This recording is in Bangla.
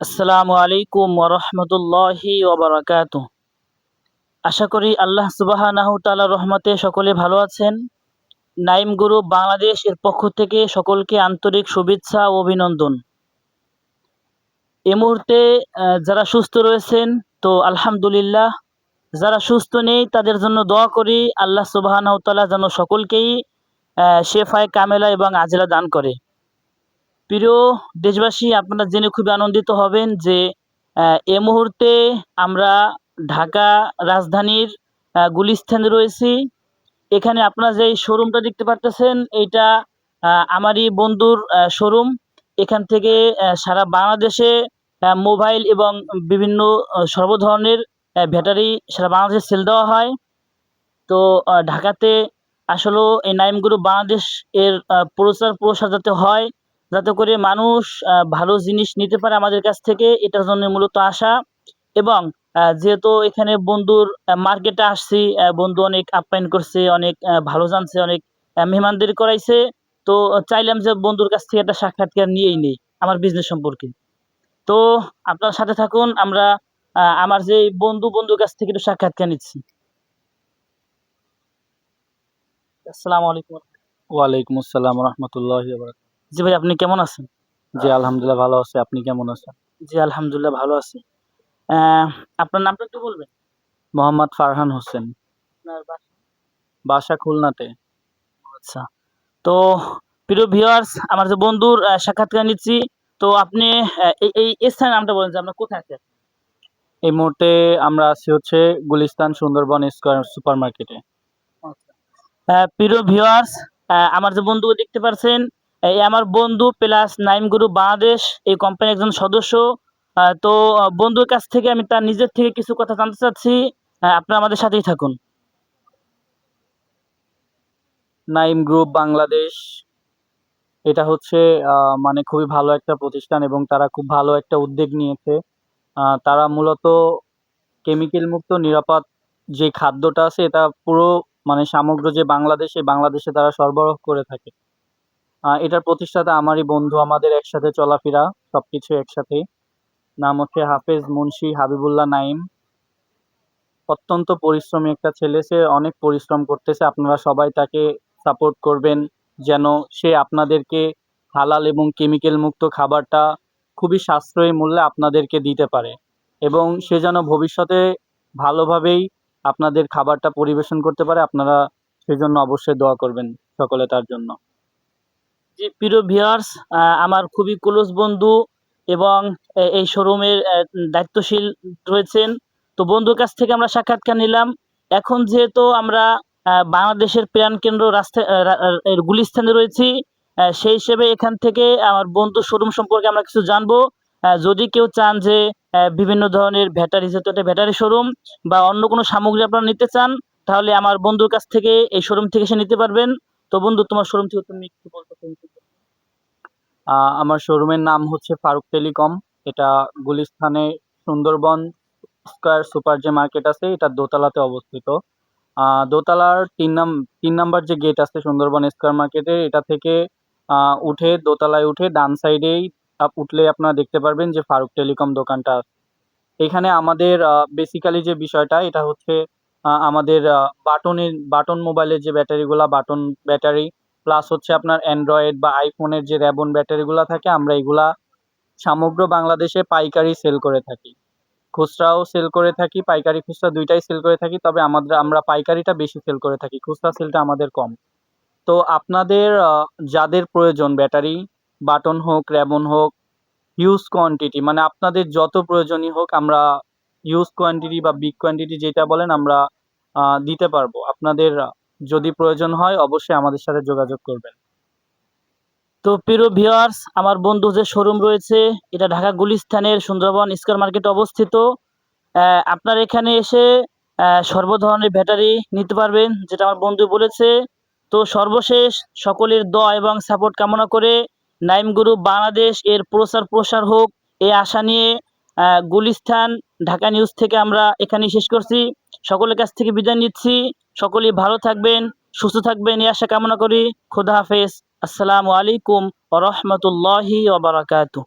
আসসালামু আলাইকুম ওরহমতুল্লাহি ওবারাকাতুহ। আশা করি আল্লাহ সুবহানাহু তাআলার রহমতে সকলে ভালো আছেন। নাইম গ্রুপ বাংলাদেশ এর পক্ষ থেকে সকলকে আন্তরিক শুভেচ্ছা ও অভিনন্দন। এই মুহূর্তে যারা সুস্থ রয়েছেন তো আলহামদুলিল্লাহ, যারা সুস্থ নেই তাদের জন্য দোয়া করি আল্লাহ সুবহানাহু তাআলা যেন সকলকেই শেফায়ে কামেলা এবং আজেলা দান করে। প্রিয় দেশবাসী, আপনারা জেনে খুবই আনন্দিত হবেন যে এ মুহূর্তে আমরা ঢাকা রাজধানীর গুলিস্তানে রয়েছি। এখানে আপনারা যেই শোরুমটা দেখতে পারতেছেন এইটা আমারই বন্ধুর শোরুম। এখান থেকে সারা বাংলাদেশে মোবাইল এবং বিভিন্ন সর্ব ধরনের ব্যাটারি সারা বাংলাদেশে সেল দেওয়া হয়। তো ঢাকাতে আসলেও এই নাইম গ্রুপ বাংলাদেশ এর প্রচার যাতে হয়, যাতে করে মানুষ ভালো জিনিস নিতে পারে আমাদের কাছ থেকে, এটার জন্য মূলত আসা। এবং যেহেতু এখানে বন্ধুর মার্কেটে আসছি, বন্ধু অনেক আপ্যায়ন করছে, অনেক ভালো জানছে, অনেক মেহমানদারি করাইছে। তো চাইলাম যে বন্ধুর কাছ থেকে একটা সাক্ষাৎকার নিয়েই নেই আমার বিজনেস সম্পর্কে। তো আপনার সাথে থাকুন, আমরা আমার যে বন্ধুর কাছ থেকে একটু সাক্ষাৎকার নিচ্ছি। আসসালামু আলাইকুম। ওয়ালাইকুম আসসালাম রহমতুল্লাহি ওয়া বারাকাতুহু। জি ভাই, আপনি কেমন আছেন? জি আলহামদুলিল্লাহ ভালো আছি। আপনি কেমন আছেন? জি আলহামদুলিল্লাহ ভালো আছি। আহ, আপনার নামটা একটু বলবেন? মোহাম্মদ ফারহান হোসেন। আপনার বাসা খুলনাতে। আচ্ছা। তো প্রিয় ভিউয়ার্স, আমার যে বন্ধুর সাক্ষাৎকার নিচ্ছি। তো আপনি এই স্থানের নামটা বলেন যে আপনার কোথায় আছেন? এই মুহূর্তে আমরা আছি হচ্ছে গুলিস্তান সুন্দরবন স্কয়ার সুপার মার্কেটে। প্রিয় ভিউয়ার্স, আমার যে বন্ধু দেখতে পাচ্ছেন, এই আমার বন্ধু প্লাস নাইম গ্রুপ বাংলাদেশ এই কোম্পানির একজন সদস্য। তো বন্ধুর কাছ থেকে আমি তার নিজের থেকে কিছু কথা জানতে চাচ্ছি। আপনারা আমাদের সাথেই থাকুন। নাইম গ্রুপ বাংলাদেশ এটা হচ্ছে মানে খুবই ভালো একটা প্রতিষ্ঠান এবং তারা খুব ভালো একটা উদ্যোগ নিয়েছে। তারা মূলত কেমিক্যাল মুক্ত নিরাপদ যে খাদ্যটা আছে এটা পুরো মানে সমগ্র যে বাংলাদেশে তারা সরবরাহ করে থাকে। এটার প্রতিষ্ঠাতা আমারই বন্ধু, আমাদের একসাথে চলাফেরা সবকিছু একসাথেই। নাম হচ্ছে হাফেজ মুন্সি হাবিবুল্লাহ নাইম। অত্যন্ত পরিশ্রমী একটা ছেলে, সে অনেক পরিশ্রম করতেছে। আপনারা সবাই তাকে সাপোর্ট করবেন যেন সে আপনাদেরকে হালাল এবং কেমিক্যাল মুক্ত খাবারটা খুবই সাশ্রয়ী মূল্যে আপনাদেরকে দিতে পারে এবং সে যেন ভবিষ্যতে ভালোভাবেই আপনাদের খাবারটা পরিবেশন করতে পারে। আপনারা সেজন্য অবশ্যই দোয়া করবেন সকলে তার জন্য। জি প্রিয় ভিউয়ার্স, আমার খুবই ক্লোজ বন্ধু এবং এই শোরুমের দায়িত্বশীল রয়েছেন। তো বন্ধুর কাছ থেকে আমরা সাক্ষাৎকার নিলাম। এখন যেহেতু আমরা বাংলাদেশের প্রাণকেন্দ্র গুলিস্তানে রয়েছি, সেই হিসেবে এখান থেকে আমার বন্ধুর শোরুম সম্পর্কে আমরা কিছু জানবো। যদি কেউ চান যে বিভিন্ন ধরনের ব্যাটারি, যেহেতু এটা ব্যাটারি শোরুম, বা অন্য কোনো সামগ্রী আপনারা নিতে চান, তাহলে আমার বন্ধুর কাছ থেকে এই শোরুম থেকে এসে নিতে পারবেন। তো বন্ধু, তোমার শোরুম থেকে তুমি একটু বলতে পারো? আমার শোরুমের নাম হচ্ছে ফারুক টেলিকম। এটা গুলিস্তানে সুন্দরবন স্কয়ার সুপার যে মার্কেট আছে এটা দোতলাতে অবস্থিত। দোতলার 3 নাম্বার যে গেট আছে সুন্দরবন স্কয়ার মার্কেটে, এটা থেকে উঠে দোতলায় উঠে ডান সাইডেই উঠলে আপনারা দেখতে পারবেন যে ফারুক টেলিকম দোকানটা আছে। এখানে আমাদের বেসিক্যালি যে বিষয়টা এটা হচ্ছে আমাদের বাটন মোবাইলের যে ব্যাটারিগুলা বাটন ব্যাটারি প্লাস হচ্ছে আপনার অ্যান্ড্রয়েড বা আইফোনের যে র্যাবন ব্যাটারিগুলা থাকে আমরা এগুলা সমগ্র বাংলাদেশে পাইকারি সেল করে থাকি। খুচরাও সেল করে থাকি, পাইকারি খুচরা ২ টাই সেল করে থাকি। তবে আমরা পাইকারিটা বেশি সেল করে থাকি। খুচরা সেলটা আমাদের কম। তো আপনাদের যাদের প্রয়োজন ব্যাটারি, বাটন হোক, র্যাবন হোক, হিউজ কোয়ান্টিটি মানে আপনাদের যত প্রয়োজনই হোক আমরা হিউজ কোয়ান্টিটি বা বিগ কোয়ান্টিটি যেটা বলেন আমরা দিতে পারবো। আপনাদের যদি প্রয়োজন হয় অবশ্যই আমাদের সাথে যোগাযোগ করবেন। তো প্রিয় ভিউয়ার্স, আমার বন্ধু যে শোরুম রয়েছে এটা ঢাকা গুলিস্তানের সুন্দরবন স্কয়ার মার্কেটে অবস্থিত। আপনার এখানে এসে সর্ব ধরনের ব্যাটারি নিতে পারবেন, যেটা আমার বন্ধু বলেছে। তো সর্বশেষ সকলের দোয়া এবং সাপোর্ট কামনা করে নাইম গ্রুপ বাংলাদেশ এর প্রসার হোক এই আশা নিয়ে গুলিস্তান ঢাকা নিউজ থেকে আমরা এখানেই শেষ করছি। সকলের কাছ থেকে বিদায় নিচ্ছি। সকলেই ভালো থাকবেন, সুস্থ থাকবেন এই আশা কামনা করি। খোদা হাফেজ। আসসালামু আলাইকুম ওয়া রাহমাতুল্লাহি ওয়া বারাকাতুহু।